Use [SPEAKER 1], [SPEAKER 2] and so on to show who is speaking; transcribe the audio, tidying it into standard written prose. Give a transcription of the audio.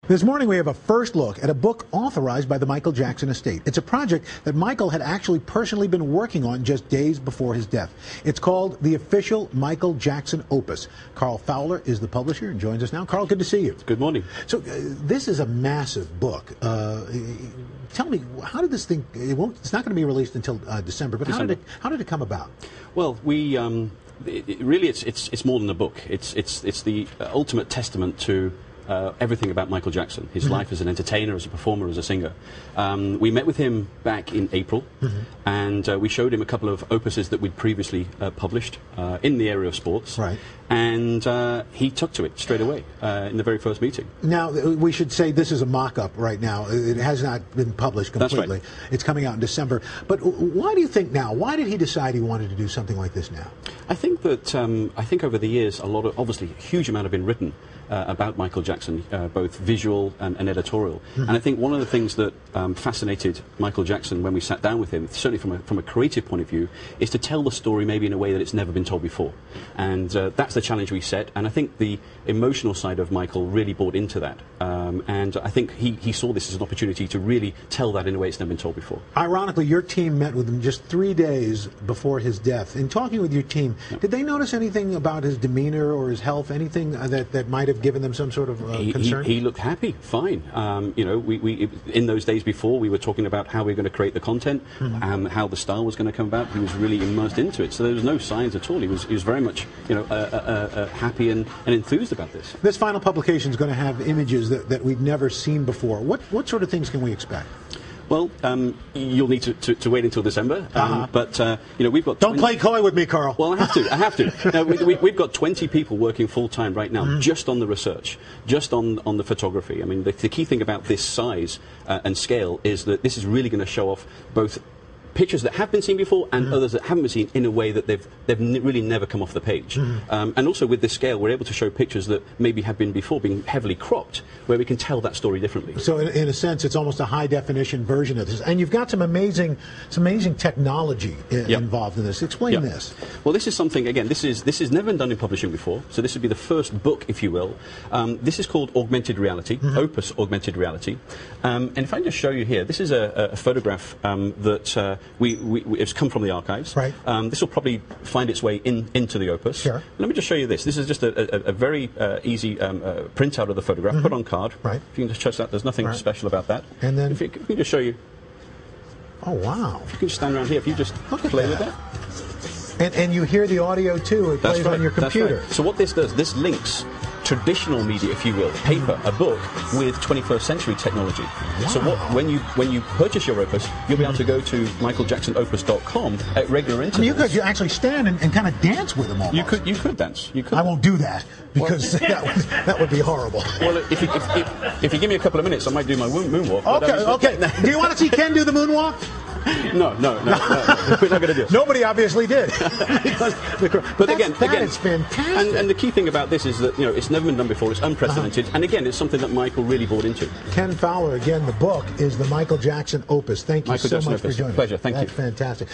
[SPEAKER 1] This morning we have a first look at a book authorized by the Michael Jackson estate. It's a project that Michael had actually personally been working on just days before his death. It's called The Official Michael Jackson Opus. Carl Fowler is the publisher and joins us now. Carl, good to see you.
[SPEAKER 2] Good morning.
[SPEAKER 1] So this is a massive book. Tell me, how did this thing, it's not going to be released until December, but how did it come about?
[SPEAKER 2] Well, really it's more than a book. It's the ultimate testament to everything about Michael Jackson, his life as an entertainer, as a performer, as a singer. We met with him back in April, and we showed him a couple of opuses that we'd previously published in the area of sports.
[SPEAKER 1] Right.
[SPEAKER 2] And he took to it straight away in the very first meeting.
[SPEAKER 1] Now, we should say this is a mock-up right now. It has not been published completely.
[SPEAKER 2] That's right.
[SPEAKER 1] It's coming out in December. But why do you think now? Why did he decide he wanted to do something like this now?
[SPEAKER 2] I think that over the years, obviously, a huge amount have been written about Michael Jackson, both visual and editorial. And I think one of the things that fascinated Michael Jackson when we sat down with him, certainly from a creative point of view, is to tell the story maybe in a way that it's never been told before. And that's the challenge we set. And I think the emotional side of Michael really bought into that. And I think he saw this as an opportunity to really tell that in a way it's never been told before.
[SPEAKER 1] Ironically, your team met with him just 3 days before his death. In talking with your team, did they notice anything about his demeanor or his health, anything that might have given them some sort of concern?
[SPEAKER 2] He looked happy, fine. You know, we in those days before, we were talking about how we were going to create the content, how the style was going to come about. He was really immersed into it, so there was no signs at all. He was very much, you know, happy and enthused about this.
[SPEAKER 1] This final publication is going to have images that we've never seen before. What sort of things can we expect?
[SPEAKER 2] Well, you'll need to wait until December, but you know, we've got.
[SPEAKER 1] Don't play coy with me, Carl.
[SPEAKER 2] Well, I have to. Now, we've got 20 people working full time right now, just on the research, just on the photography. I mean, the key thing about this size and scale is that this is really going to show off both pictures that have been seen before and others that haven't been seen in a way that they've really never come off the page. And also with this scale, we're able to show pictures that maybe have been before being heavily cropped, where we can tell that story differently. So
[SPEAKER 1] in a sense, it's almost a high definition version of this. And you've got some amazing technology involved in this. Explain this.
[SPEAKER 2] Well, this is something, again, this is never been done in publishing before, so this would be the first book, if you will. This is called Augmented Reality, Opus Augmented Reality. And if I just show you here, this is a photograph that it's come from the archives. Right. This will probably find its way into the Opus. Sure. Let me just show you this. This is just a very easy printout of the photograph, put on card. Right. If you can just touch that, there's nothing special about that. And then if you can just show you.
[SPEAKER 1] Oh, wow.
[SPEAKER 2] If you can just stand around here, if you just play with that.
[SPEAKER 1] And you hear the audio too, it plays on your computer.
[SPEAKER 2] That's right. So what this does, this links traditional media, if you will, paper, a book, with 21st century technology. Wow. So when you purchase your Opus, you'll be able to go to michaeljacksonopus.com at regular intervals.
[SPEAKER 1] I mean, you could actually stand and kind of dance with them almost.
[SPEAKER 2] You could dance. You could.
[SPEAKER 1] I won't do that because that would be horrible.
[SPEAKER 2] Well, if you give me a couple of minutes, I might do my moonwalk.
[SPEAKER 1] Okay. Do you want to see Ken do the moonwalk?
[SPEAKER 2] No. We're not going to do it.
[SPEAKER 1] Nobody obviously did.
[SPEAKER 2] But again,
[SPEAKER 1] it's fantastic.
[SPEAKER 2] And the key thing about this is that, you know, it's never been done before. It's unprecedented, and again, it's something that Michael really bought into.
[SPEAKER 1] Ken Fowler, again, the book is the Michael Jackson Opus. Thank you so much for joining us.
[SPEAKER 2] Pleasure. Thank you.
[SPEAKER 1] That's fantastic.